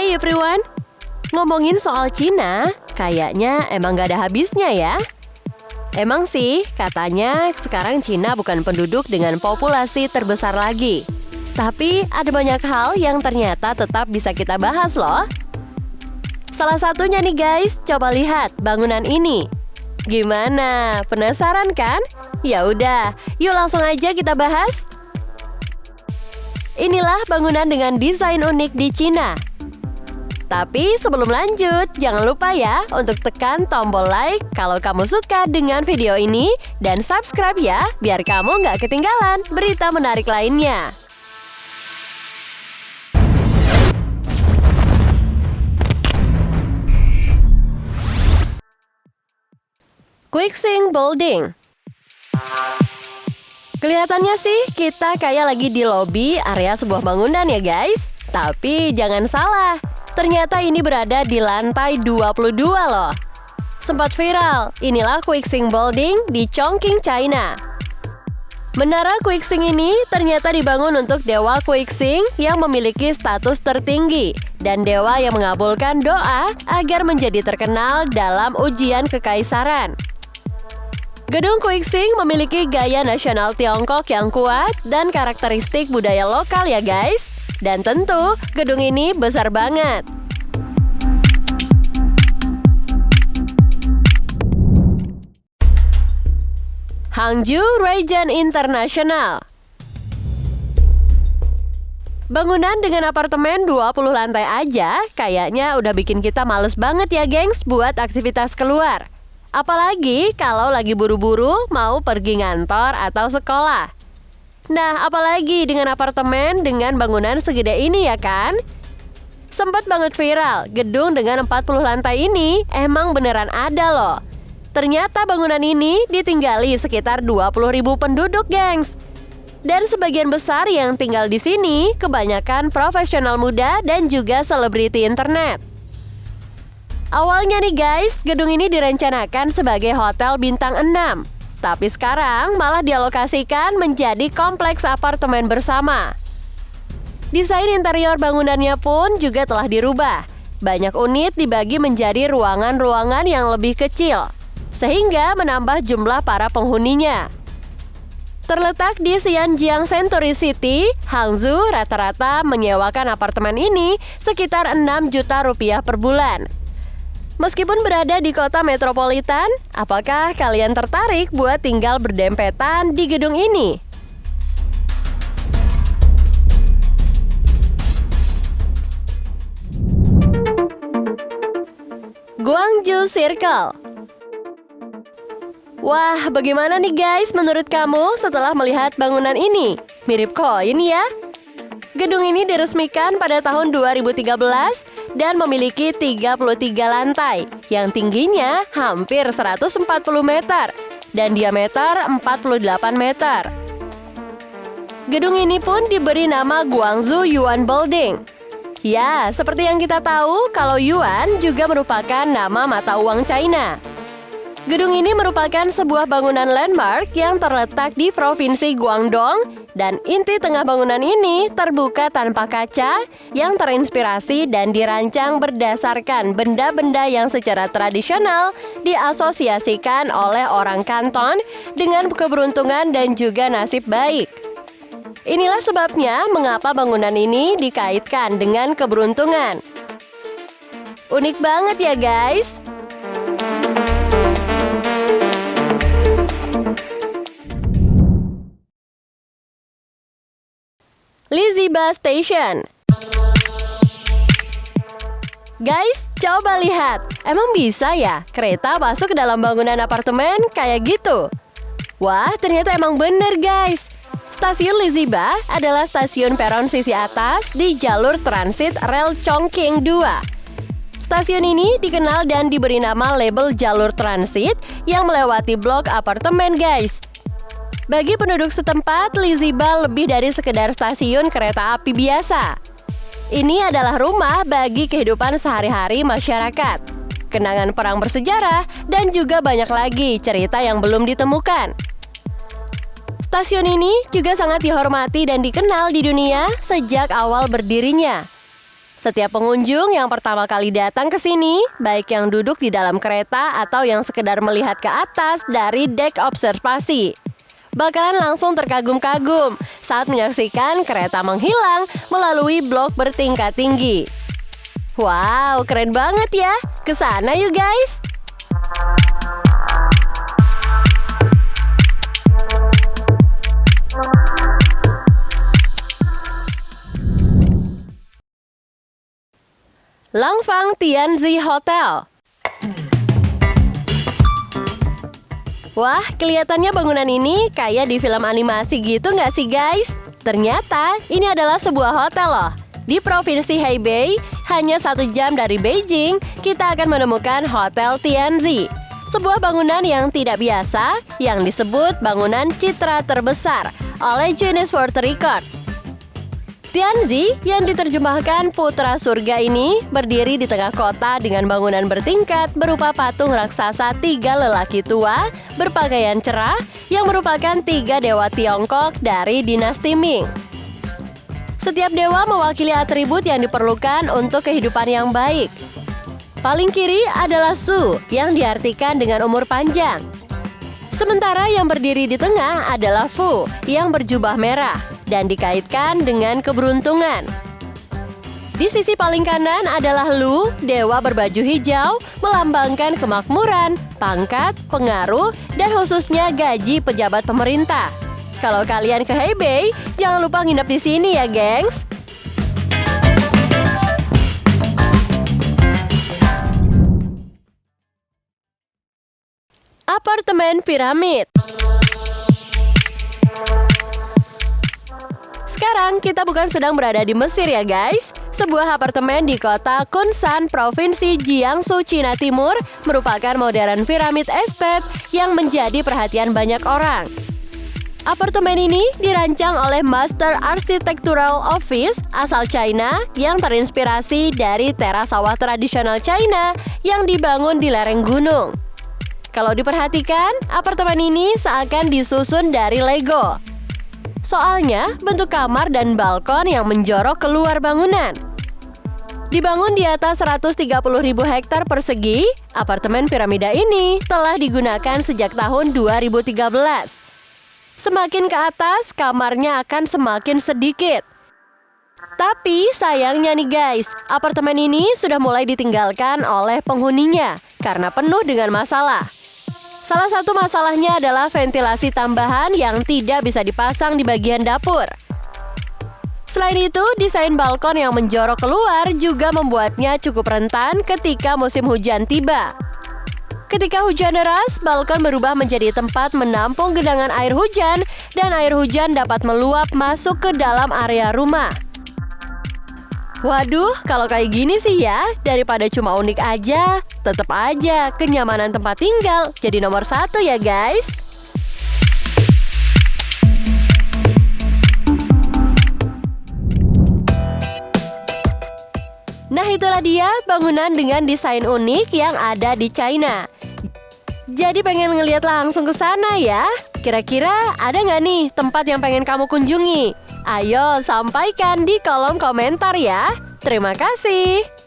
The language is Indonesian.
Hey everyone, ngomongin soal Cina, kayaknya emang gak ada habisnya ya. Emang sih, katanya sekarang Cina bukan penduduk dengan populasi terbesar lagi. Tapi ada banyak hal yang ternyata tetap bisa kita bahas loh. Salah satunya nih guys, coba lihat bangunan ini. Gimana? Penasaran kan? Ya udah, yuk langsung aja kita bahas. Inilah bangunan dengan desain unik di Cina. Tapi sebelum lanjut, jangan lupa ya untuk tekan tombol like kalau kamu suka dengan video ini dan subscribe ya, biar kamu nggak ketinggalan berita menarik lainnya. Quixing Building. Kelihatannya sih kita kayak lagi di lobi area sebuah bangunan ya guys. Tapi jangan salah, ternyata ini berada di lantai 22 loh. Sempat viral, inilah Quixing Building di Chongqing, China. Menara Quixing ini ternyata dibangun untuk dewa Quixing yang memiliki status tertinggi dan dewa yang mengabulkan doa agar menjadi terkenal dalam ujian kekaisaran. Gedung Quixing memiliki gaya nasional Tiongkok yang kuat dan karakteristik budaya lokal ya guys. Dan tentu, gedung ini besar banget. Hangzhou Regent International. Bangunan dengan apartemen 20 lantai aja kayaknya udah bikin kita males banget ya gengs buat aktivitas keluar. Apalagi kalau lagi buru-buru mau pergi ngantor atau sekolah. Nah, apalagi dengan apartemen dengan bangunan segede ini ya kan? Sempat banget viral, gedung dengan 40 lantai ini emang beneran ada loh. Ternyata bangunan ini ditinggali sekitar 20.000 penduduk, gengs. Dan sebagian besar yang tinggal di sini kebanyakan profesional muda dan juga selebriti internet. Awalnya nih guys, gedung ini direncanakan sebagai hotel bintang 6. Tapi sekarang malah dialokasikan menjadi kompleks apartemen bersama. Desain interior bangunannya pun juga telah dirubah. Banyak unit dibagi menjadi ruangan-ruangan yang lebih kecil, sehingga menambah jumlah para penghuninya. Terletak di Xianjiang Century City, Hangzhou rata-rata menyewakan apartemen ini sekitar 6 juta rupiah per bulan. Meskipun berada di kota metropolitan, apakah kalian tertarik buat tinggal berdempetan di gedung ini? Guangzhou Circle. Wah, bagaimana nih guys menurut kamu setelah melihat bangunan ini? Mirip koin ya? Gedung ini diresmikan pada tahun 2013 dan memiliki 33 lantai yang tingginya hampir 140 meter dan diameter 48 meter. Gedung ini pun diberi nama Guangzhou Yuan Building. Ya, seperti yang kita tahu kalau yuan juga merupakan nama mata uang China. Gedung ini merupakan sebuah bangunan landmark yang terletak di Provinsi Guangdong dan inti tengah bangunan ini terbuka tanpa kaca yang terinspirasi dan dirancang berdasarkan benda-benda yang secara tradisional diasosiasikan oleh orang Kanton dengan keberuntungan dan juga nasib baik. Inilah sebabnya mengapa bangunan ini dikaitkan dengan keberuntungan. Unik banget ya guys. Liziba Station. Guys, coba lihat. Emang bisa ya kereta masuk ke dalam bangunan apartemen kayak gitu? Wah, ternyata emang bener guys. Stasiun Liziba adalah stasiun peron sisi atas di jalur transit rel Chongqing 2. Stasiun ini dikenal dan diberi nama label jalur transit yang melewati blok apartemen guys. Bagi penduduk setempat, Liziba lebih dari sekedar stasiun kereta api biasa. Ini adalah rumah bagi kehidupan sehari-hari masyarakat, kenangan perang bersejarah, dan juga banyak lagi cerita yang belum ditemukan. Stasiun ini juga sangat dihormati dan dikenal di dunia sejak awal berdirinya. Setiap pengunjung yang pertama kali datang ke sini, baik yang duduk di dalam kereta atau yang sekedar melihat ke atas dari dek observasi, bakalan langsung terkagum-kagum saat menyaksikan kereta menghilang melalui blok bertingkat tinggi. Wow, keren banget ya. Kesana yuk guys. Langfang Tianzi Hotel. Wah, kelihatannya bangunan ini kayak di film animasi gitu nggak sih guys? Ternyata ini adalah sebuah hotel loh. Di Provinsi Hebei, hanya 1 jam dari Beijing, kita akan menemukan Hotel Tianzi. Sebuah bangunan yang tidak biasa, yang disebut bangunan citra terbesar oleh Guinness World Records. Tianzi yang diterjemahkan Putra Surga ini berdiri di tengah kota dengan bangunan bertingkat berupa patung raksasa 3 lelaki tua berpakaian cerah yang merupakan 3 dewa Tiongkok dari dinasti Ming. Setiap dewa mewakili atribut yang diperlukan untuk kehidupan yang baik. Paling kiri adalah Su yang diartikan dengan umur panjang. Sementara yang berdiri di tengah adalah Fu yang berjubah merah dan dikaitkan dengan keberuntungan. Di sisi paling kanan adalah Lu, dewa berbaju hijau, melambangkan kemakmuran, pangkat, pengaruh, dan khususnya gaji pejabat pemerintah. Kalau kalian ke Hebei, jangan lupa nginep di sini ya, gengs. Apartemen piramid. Sekarang kita bukan sedang berada di Mesir ya guys. Sebuah apartemen di kota Kunshan, Provinsi Jiangsu, Cina Timur merupakan modern piramid estate yang menjadi perhatian banyak orang. Apartemen ini dirancang oleh Master Architectural Office asal China yang terinspirasi dari teras sawah tradisional China yang dibangun di lereng gunung. Kalau diperhatikan, apartemen ini seakan disusun dari Lego. Soalnya, bentuk kamar dan balkon yang menjorok keluar bangunan. Dibangun di atas 130.000 hektar persegi, apartemen piramida ini telah digunakan sejak tahun 2013. Semakin ke atas, kamarnya akan semakin sedikit. Tapi sayangnya nih guys, apartemen ini sudah mulai ditinggalkan oleh penghuninya karena penuh dengan masalah. Salah satu masalahnya adalah ventilasi tambahan yang tidak bisa dipasang di bagian dapur. Selain itu, desain balkon yang menjorok keluar juga membuatnya cukup rentan ketika musim hujan tiba. Ketika hujan deras, balkon berubah menjadi tempat menampung genangan air hujan dan air hujan dapat meluap masuk ke dalam area rumah. Waduh, kalau kayak gini sih ya, daripada cuma unik aja, tetap aja kenyamanan tempat tinggal jadi nomor 1 ya guys. Nah itulah dia bangunan dengan desain unik yang ada di China. Jadi pengen ngeliat langsung ke sana ya? Kira-kira ada nggak nih tempat yang pengen kamu kunjungi? Ayo sampaikan di kolom komentar ya. Terima kasih.